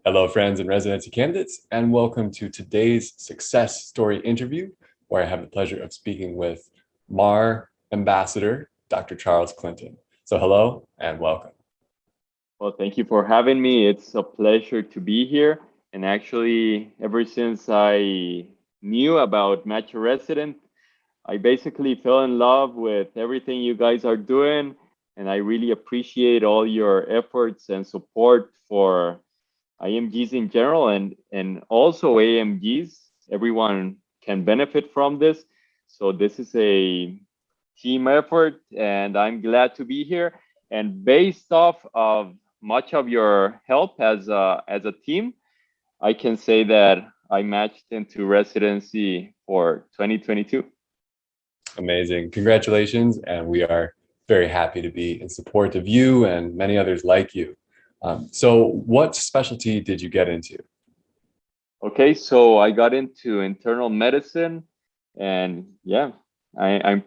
Hello, friends and residency candidates, and welcome to today's success story interview, where I have the pleasure of speaking with MAR Ambassador, Dr. Charles Clinton. So hello and welcome. Well, thank you for having me. It's a pleasure to be here. And actually, ever since I knew about Match a Resident, I basically fell in love with everything you guys are doing. And I really appreciate all your efforts and support for IMGs in general and also AMGs. Everyone can benefit from this. So this is a team effort, and I'm glad to be here. And based off of much of your help as a team, I can say that I matched into residency for 2022. Amazing. Congratulations. And we are very happy to be in support of you and many others like you. So what specialty did you get into? Okay, so I got into internal medicine, and yeah, I'm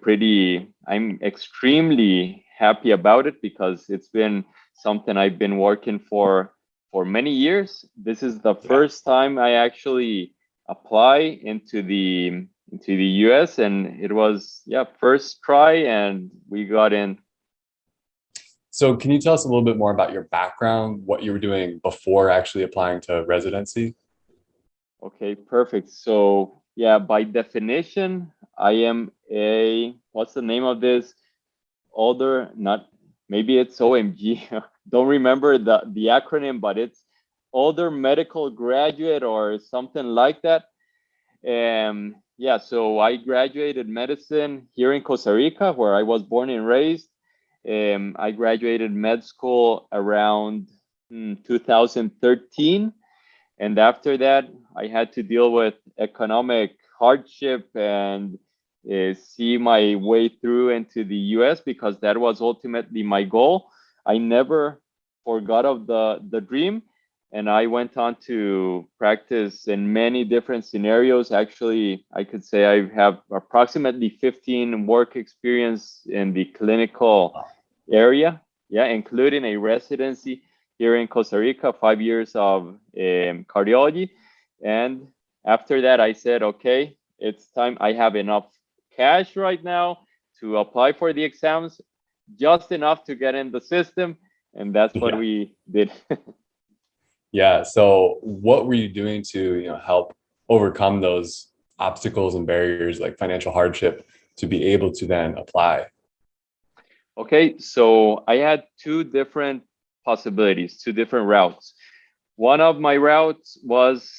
extremely happy about it because it's been something I've been working for many years. This is the Yeah. first time I actually apply into the US, and it was, yeah, first try, and we got in. So can you tell us a little bit more about your background, what you were doing before actually applying to residency? Okay, perfect. So yeah, by definition, I am a, what's the name of this? Older, not, maybe it's OMG. Don't remember the acronym, but it's older medical graduate or something like that. Yeah, so I graduated medicine here in Costa Rica, where I was born and raised. I graduated med school around 2013. And after that, I had to deal with economic hardship and see my way through into the US because that was ultimately my goal. I never forgot of the dream, and I went on to practice in many different scenarios. Actually, I could say I have approximately 15 work experience in the clinical area, yeah, including a residency here in Costa Rica, 5 years of cardiology. And after that, I said, okay, it's time. I have enough cash right now to apply for the exams, just enough to get in the system. And that's what Yeah. we did. Yeah. So what were you doing to, help overcome those obstacles and barriers like financial hardship to be able to then apply? Okay, so I had two different possibilities, two different routes. One of my routes was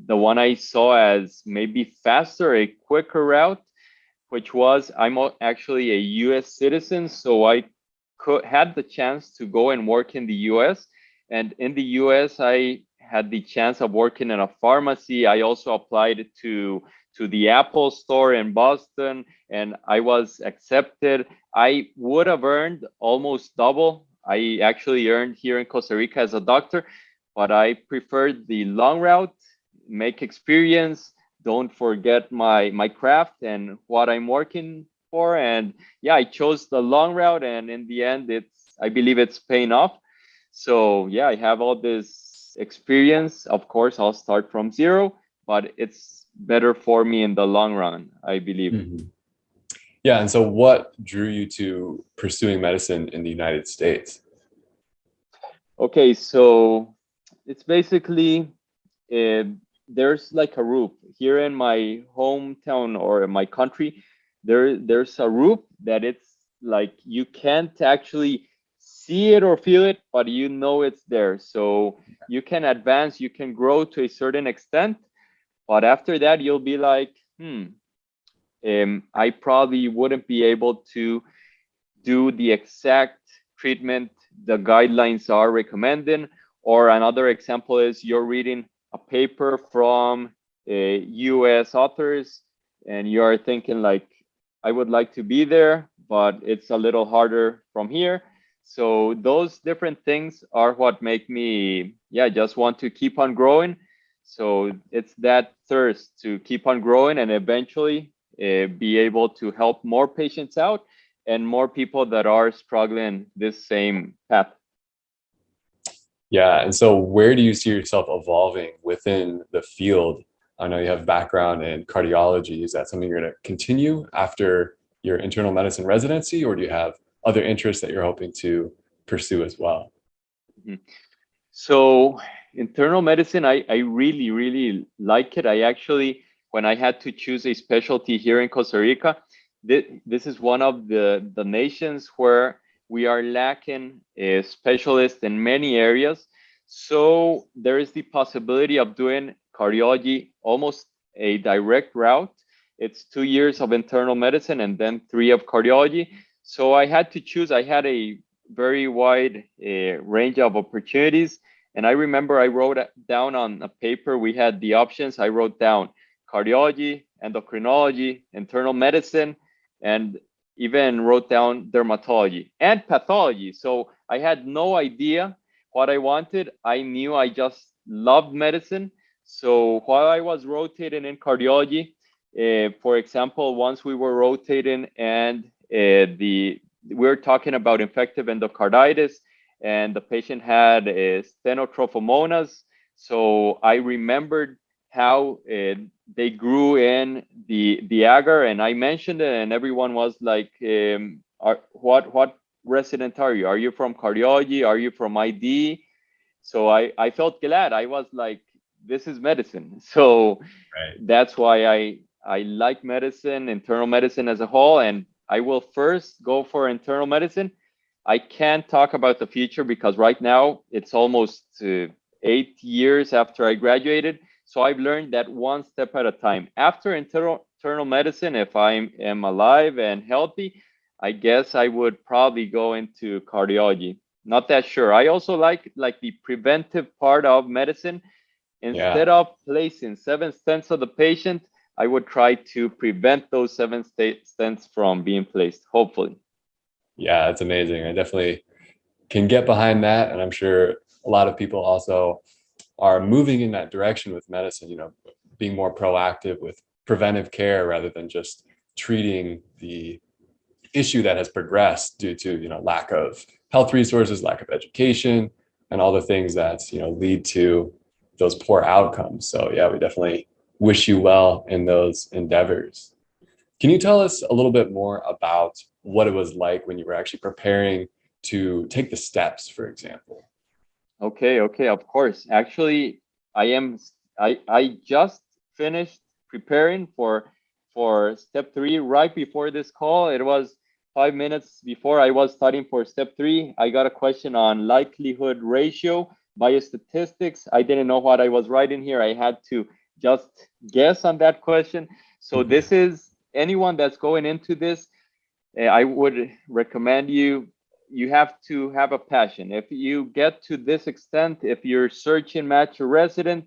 the one I saw as maybe faster, a quicker route, which was I'm actually a US citizen, so I had the chance to go and work in the US. And in the US, I had the chance of working in a pharmacy. I also applied to the Apple store in Boston, and I was accepted. I would have earned almost double. I actually earned here in Costa Rica as a doctor, but I preferred the long route, make experience, don't forget my craft and what I'm working for. And yeah, I chose the long route, and in the end, I believe it's paying off. So yeah, I have all this experience. Of course, I'll start from zero, but it's better for me in the long run, I believe. Mhm. Yeah. And so what drew you to pursuing medicine in the United States? Okay, so it's basically uh, there's like a roof here in my hometown or in my country. There's a roof that it's like you can't actually see it or feel it, but you know it's there. So you can advance, you can grow to a certain extent, but after that you'll be like, I probably wouldn't be able to do the exact treatment the guidelines are recommending. Or another example is you're reading a paper from US authors and you're thinking like, I would like to be there, but it's a little harder from here. So those different things are what make me, yeah, just want to keep on growing. So it's that thirst to keep on growing and eventually be able to help more patients out and more people that are struggling this same path. Yeah. And so where do you see yourself evolving within the field? I know you have background in cardiology. Is that something you're going to continue after your internal medicine residency, or do you have other interests that you're hoping to pursue as well? Mhm. So internal medicine, I really, really like it. I actually, when I had to choose a specialty here in Costa Rica, this is one of the nations where we are lacking a specialist in many areas. So there is the possibility of doing cardiology almost a direct route. It's 2 years of internal medicine and then 3 of cardiology. So I had to choose. I had a very wide range of opportunities. And I remember I wrote down on a paper, we had the options. I wrote down cardiology, endocrinology, internal medicine, and even wrote down dermatology and pathology. So I had no idea what I wanted. I knew I just loved medicine. So while I was rotating in cardiology, for example, once we were rotating and we're talking about infective endocarditis, and the patient had stenotrophomonas. So I remembered how they grew in the agar, and I mentioned it, and everyone was like, "What resident are you? Are you from cardiology? Are you from ID?" So I felt glad. I was like, "This is medicine." So Right. that's why I like medicine, internal medicine as a whole, and I will first go for internal medicine. I can't talk about the future because right now it's almost 8 years after I graduated. So I've learned that one step at a time. After internal medicine, if I am alive and healthy, I guess I would probably go into cardiology. Not that sure. I also like the preventive part of medicine. Yeah. Instead of placing 7 stents of the patient, I would try to prevent those 7 stents from being placed, hopefully. Yeah. It's amazing. I definitely can get behind that. And I'm sure a lot of people also are moving in that direction with medicine, being more proactive with preventive care rather than just treating the issue that has progressed due to, lack of health resources, lack of education, and all the things that, lead to those poor outcomes. So yeah, we definitely wish you well in those endeavors. Can you tell us a little bit more about what it was like when you were actually preparing to take the steps, for example? Okay, of course. Actually, I am I just finished preparing for step 3 right before this call. It was 5 minutes before I was studying for step 3. I got a question on likelihood ratio, biostatistics. I didn't know what I was writing here. I had to just guess on that question. So this is anyone that's going into this, I would recommend you have to have a passion. If you get to this extent, if you're searching match a resident,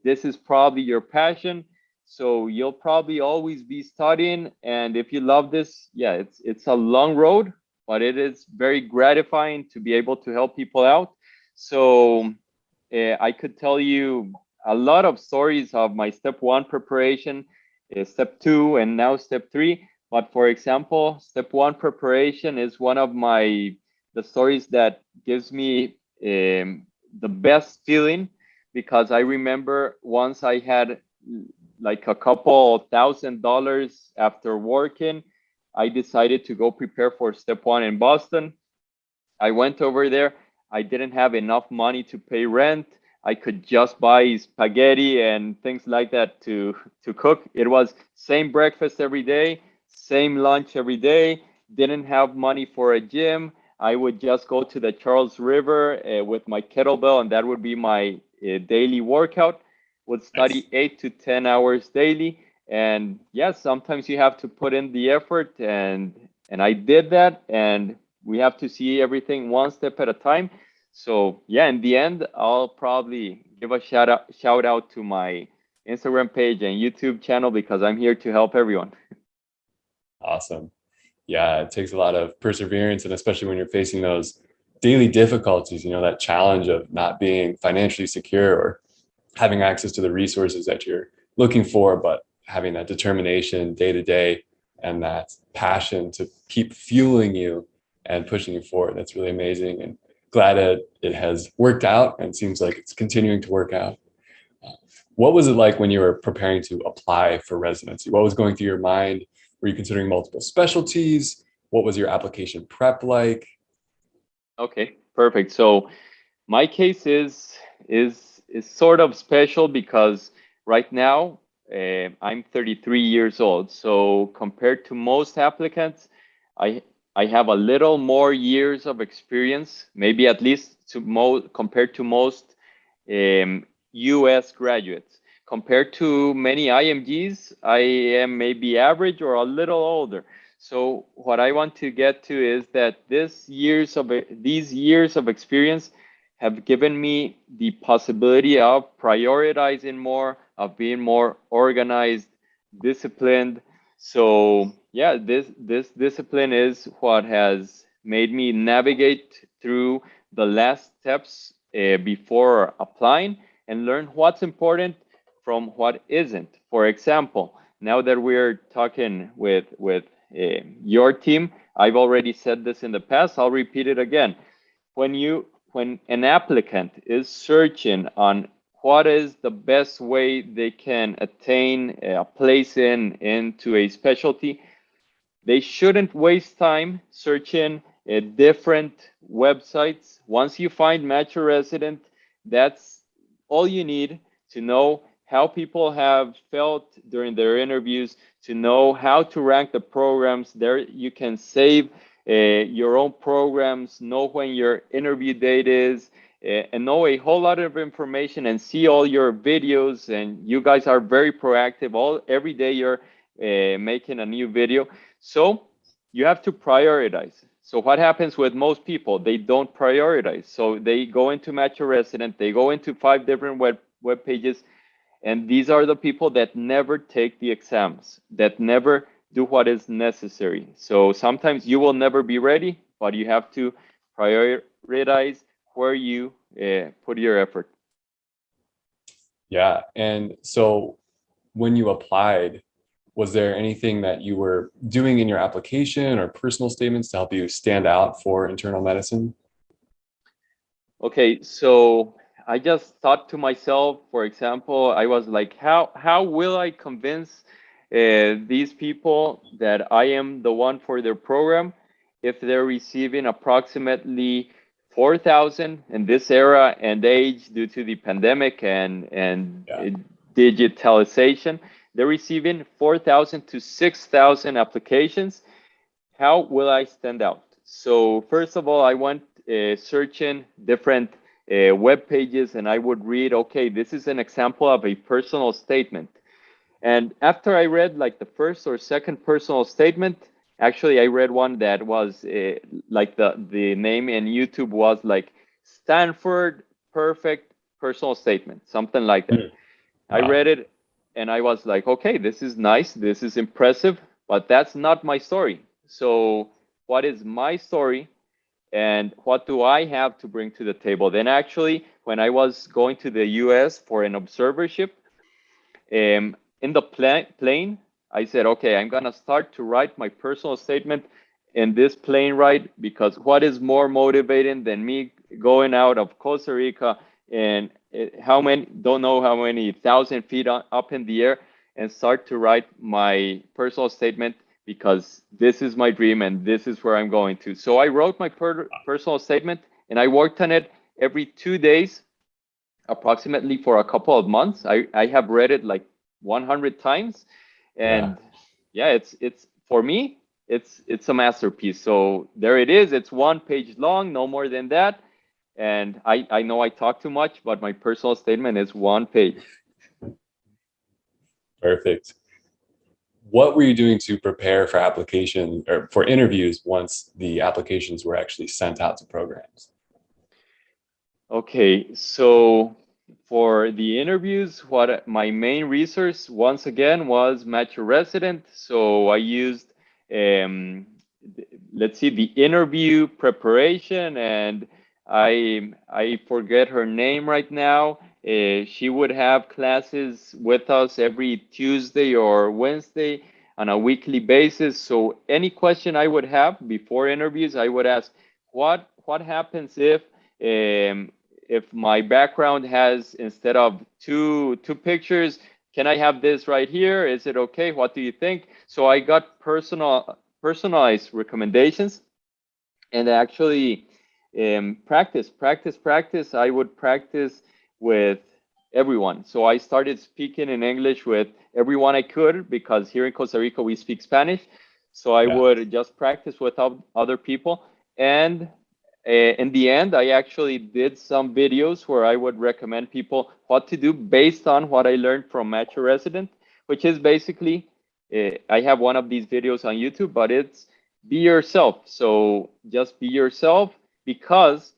this is probably your passion. So you'll probably always be studying. And if you love this, yeah, it's a long road, but it is very gratifying to be able to help people out. So I could tell you a lot of stories of my step 1 preparation, step 2, and now step 3. But for example, step 1 preparation is one of the stories that gives me the best feeling, because I remember once I had like a couple $1,000 after working. I decided to go prepare for step 1 in Boston. I went over there. I didn't have enough money to pay rent. I could just buy spaghetti and things like that to cook. It was same breakfast every day, same lunch every day. Didn't have money for a gym. I would just go to the Charles River with my kettlebell, and that would be my daily workout. Would Nice. study 8 to 10 hours daily, and yes, sometimes you have to put in the effort, and I did that, and we have to see everything one step at a time. So yeah, in the end, I'll probably give a shout out to my Instagram page and YouTube channel because I'm here to help everyone. Awesome. Yeah, it takes a lot of perseverance, and especially when you're facing those daily difficulties, that challenge of not being financially secure or having access to the resources that you're looking for, but having that determination day to day and that passion to keep fueling you and pushing you forward. That's really amazing. And glad it has worked out and seems like it's continuing to work out. What was it like when you were preparing to apply for residency? What was going through your mind? Were you considering multiple specialties? What was your application prep like? Okay, perfect. So my case is sort of special because right now I'm 33 years old. So compared to most applicants, I I have a little more years of experience, maybe at least compared to most US graduates. Compared to many IMGs, I am maybe average or a little older. So what I want to get to is that these years of experience have given me the possibility of prioritizing more, of being more organized, disciplined. So yeah, this discipline is what has made me navigate through the last steps before applying and learn what's important from what isn't. For example, now that we're talking with your team, I've already said this in the past. I'll repeat it again. When an applicant is searching on what is the best way they can attain a place into a specialty, they shouldn't waste time searching different websites. Once you find Match a Resident, that's all you need to know how people have felt during their interviews, to know how to rank the programs. There you can save your own programs, know when your interview date is, and know a whole lot of information and see all your videos. And you guys are very proactive. Every day you're making a new video. So you have to prioritize. So what happens with most people? They don't prioritize. So they go into Match a Resident, they go into 5 different web pages, and these are the people that never take the exams, that never do what is necessary. So sometimes you will never be ready, but you have to prioritize where you put your effort. Yeah. And so when you applied, was there anything that you were doing in your application or personal statements to help you stand out for internal medicine? Okay, so I just thought to myself, for example, I was like, how will I convince these people that I am the one for their program if they're receiving approximately 4,000 in this era and age due to the pandemic and Yeah. digitalization? They're receiving 4,000 to 6,000 applications. How will I stand out? So first of all, I went searching different web pages, and I would read, okay, this is an example of a personal statement. And after I read like the first or second personal statement, actually I read one that was like the name in YouTube was like Stanford Perfect Personal Statement, something like that. I Wow. read it and I was like, okay, this is nice, this is impressive, but that's not my story. So what is my story and what do I have to bring to the table? Then actually, when I was going to the US for an observership, in the plane, I said, okay, I'm gonna start to write my personal statement in this plane ride, because what is more motivating than me going out of Costa Rica and don't know how many thousand feet up in the air and start to write my personal statement, because this is my dream and this is where I'm going to. So I wrote my personal statement and I worked on it every 2 days, approximately for a couple of months. I have read it like 100 times, Yeah. and yeah, it's for me, it's a masterpiece. So there it is. It's 1 page long, no more than that. And I know I talk too much, but my personal statement is 1 page. Perfect. What were you doing to prepare for application or for interviews once the applications were actually sent out to programs? Okay, so for the interviews, what my main resource once again was Match a Resident. So I used, um, let's see, the interview preparation, and I forget her name right now. She would have classes with us every Tuesday or Wednesday on a weekly basis. So any question I would have before interviews, I would ask, what happens if If my background has, instead of two pictures, can I have this right here? Is it okay? What do you think? So I got personalized recommendations, and actually practice. I would practice with everyone. So I started speaking in English with everyone I could, because here in Costa Rica we speak Spanish. So I Yeah. would just practice with other people. And in the end, I actually did some videos where I would recommend people what to do based on what I learned from Match a Resident, which is basically, I have one of these videos on YouTube, but it's be yourself. So just be yourself, because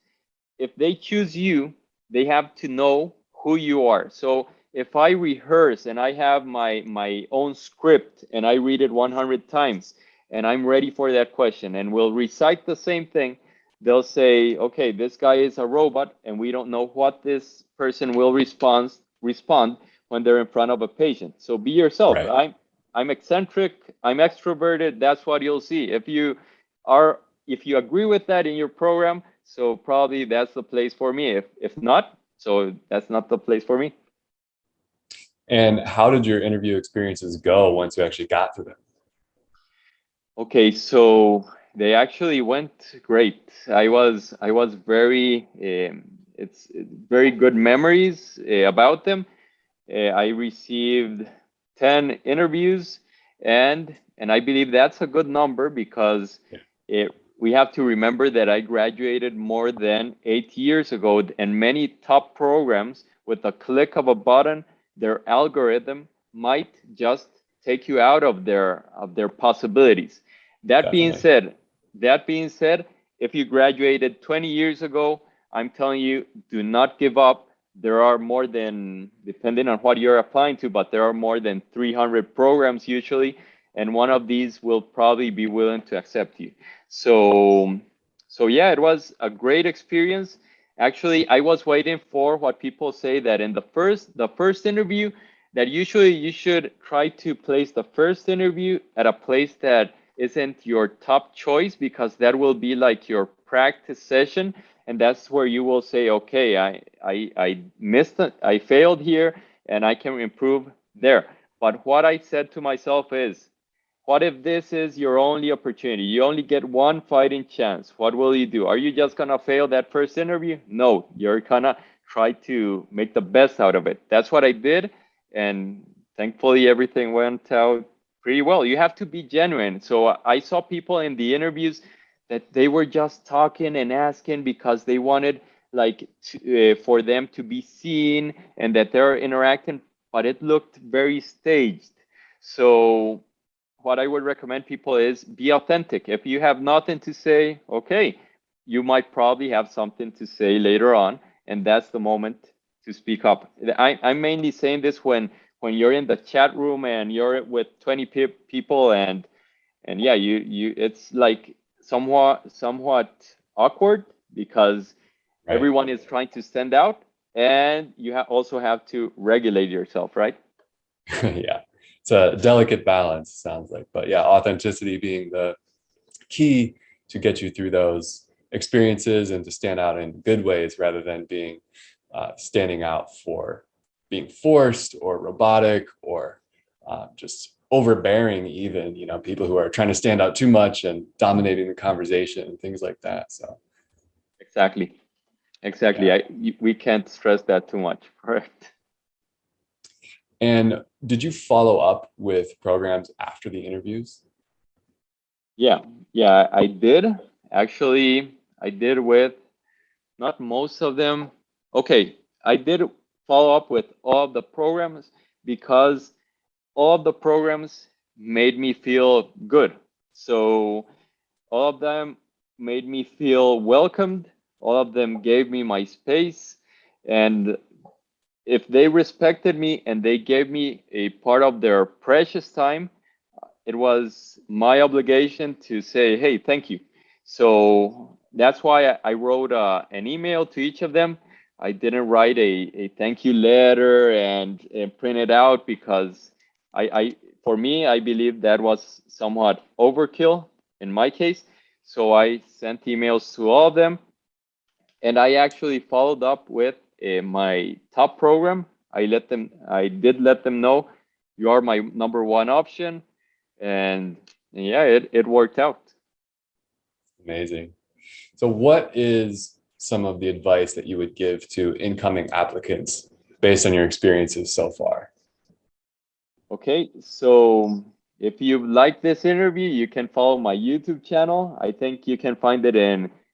if they choose you, they have to know who you are. So if I rehearse and I have my own script and I read it 100 times and I'm ready for that question and will recite the same thing, they'll say, okay, this guy is a robot and we don't know what this person will respond when they're in front of a patient. So be yourself. Right. I'm eccentric, I'm extroverted. That's what you'll see. If you agree with that in your program, so probably that's the place for me. If not, so that's not the place for me. And how did your interview experiences go once you actually got to them? Okay, so they actually went great. I was very it's very good memories about them. I received 10 interviews, and I believe that's a good number, because we have to remember that I graduated more than 8 years ago, and many top programs, with a click of a button, their algorithm might just take you out of their possibilities. That being Definitely. said, if you graduated 20 years ago, I'm telling you, do not give up. There are more than, depending on what you're applying to, but there are more than 300 programs usually, and one of these will probably be willing to accept you. So yeah, it was a great experience. Actually, I was waiting for what people say, that in the first interview, that usually you should try to place the first interview at a place that isn't your top choice, because that will be like your practice session, and that's where you will say, okay, I missed it, I failed here, and I can improve there. But what I said to myself is, what if this is your only opportunity? You only get one fighting chance. What will you do? Are you just gonna fail that first interview? No, you're gonna try to make the best out of it. That's what I did, and thankfully everything went out pretty well. You have to be genuine. So I saw people in the interviews that they were just talking and asking because they wanted, like, for them to be seen and that they're interacting, but it looked very staged. So what I would recommend people is be authentic. If you have nothing to say, okay, you might probably have something to say later on, and that's the moment to speak up. I'm mainly saying this when you're in the chat room and you're with 20 people, and yeah, you it's like somewhat awkward, because Right. everyone is trying to stand out, and you also have to regulate yourself, right? Yeah. It's a delicate balance, sounds like. But yeah, authenticity being the key to get you through those experiences and to stand out in good ways rather than being standing out for being forced or robotic or just overbearing, even, people who are trying to stand out too much and dominating the conversation and things like that. So Exactly. Exactly. yeah. We can't stress that too much. Correct. And did you follow up with programs after the interviews? Yeah. Yeah, I did. Actually, I did with not most of them. Okay, I did follow up with all of the programs, because all of the programs made me feel good. So all of them made me feel welcomed. All of them gave me my space. And if they respected me and they gave me a part of their precious time, it was my obligation to say, hey, thank you. So that's why I wrote an email to each of them. I didn't write a thank you letter and print it out, because for me, I believe that was somewhat overkill in my case. So I sent emails to all of them, And I actually followed up with my top program. I did let them know you are my #1 option, and yeah, it worked out. Amazing. So what is some of the advice that you would give to incoming applicants based on your experiences so far? Okay, so if you like this interview, you can follow my YouTube channel. I think you can find it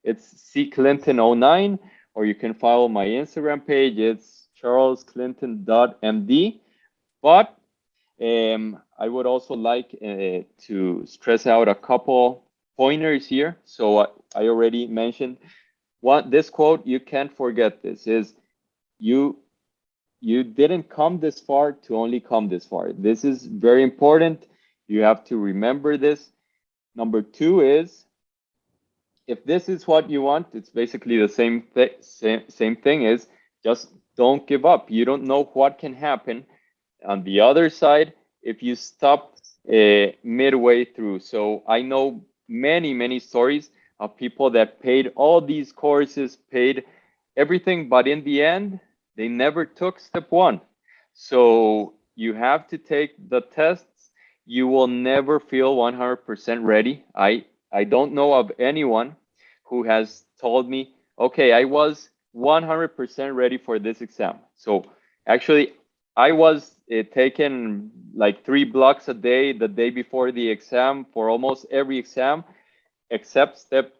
it's cclinton09, or you can follow my Instagram page. It's charlesclinton.md. But I would also like to stress out a couple pointers here. So I already mentioned this quote, you can't forget this, is you didn't come this far to only come this far. This is very important. You have to remember this. Number 2 is, if this is what you want, it's basically the same thing, is just don't give up. You don't know what can happen on the other side if you stop midway through. So I know many stories of people that paid all these courses, paid everything, but in the end, they never took step 1. So you have to take the tests. You will never feel 100% ready. I don't know of anyone who has told me, okay, I was 100% ready for this exam. So actually, I was taking like 3 blocks a day the day before the exam for almost every exam, except step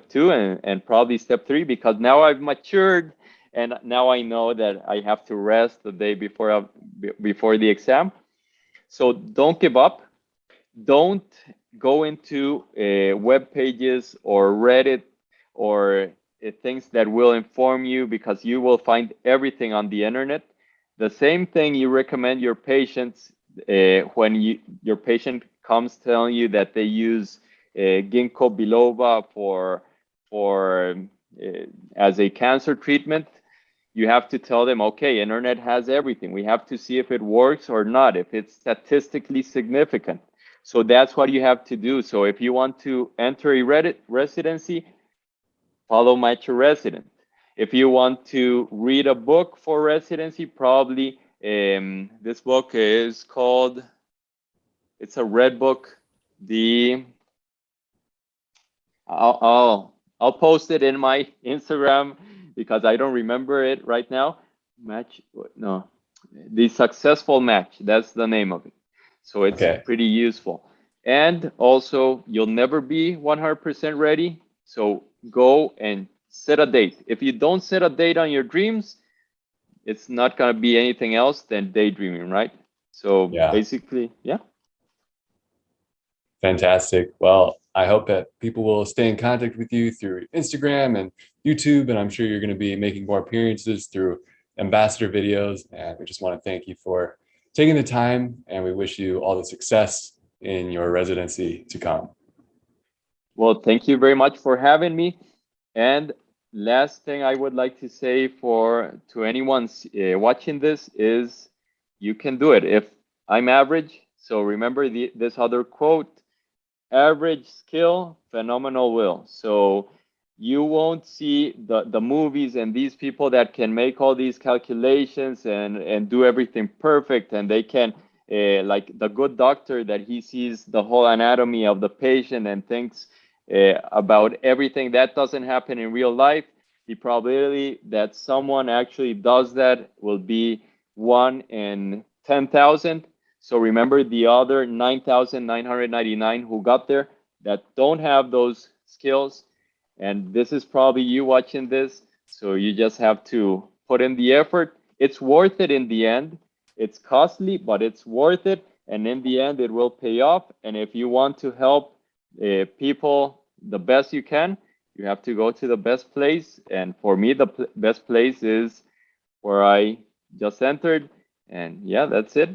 2 and probably step 3, because now I've matured and now I know that I have to rest the day before the exam. So don't give up. Don't go into web pages or Reddit or things that will inform you, because you will find everything on the internet. The same thing you recommend your patients when your patient comes telling you that they use ginkgo biloba as a cancer treatment. You have to tell them, okay, internet has everything. We have to see if it works or not, if it's statistically significant. So that's what you have to do. So if you want to enter a residency, follow Match Your Resident. If you want to read a book for residency, probably this book is called, it's a red book. I'll post it in my Instagram because I don't remember it right now. The Successful Match. That's the name of it. So it's pretty useful. And also, you'll never be 100% ready. So go and set a date. If you don't set a date on your dreams, it's not going to be anything else than daydreaming, right? So basically, yeah. Fantastic. Well, I hope that people will stay in contact with you through Instagram and YouTube, and I'm sure you're going to be making more appearances through ambassador videos. And we just want to thank you for taking the time, and we wish you all the success in your residency to come. Well, thank you very much for having me. And last thing I would like to say to anyone watching this is, you can do it. If I'm average, so remember this other quote, average skill, phenomenal will. So you won't see the movies and these people that can make all these calculations and do everything perfect, and they can like the good doctor that he sees the whole anatomy of the patient and thinks about everything. That doesn't happen in real life. The probability that someone actually does that will be 1 in 10,000. So remember the other 9,999 who got there that don't have those skills. And this is probably you watching this. So you just have to put in the effort. It's worth it in the end. It's costly, but it's worth it. And in the end, it will pay off. And if you want to help people the best you can, you have to go to the best place. And for me, the best place is where I just entered. And yeah, that's it.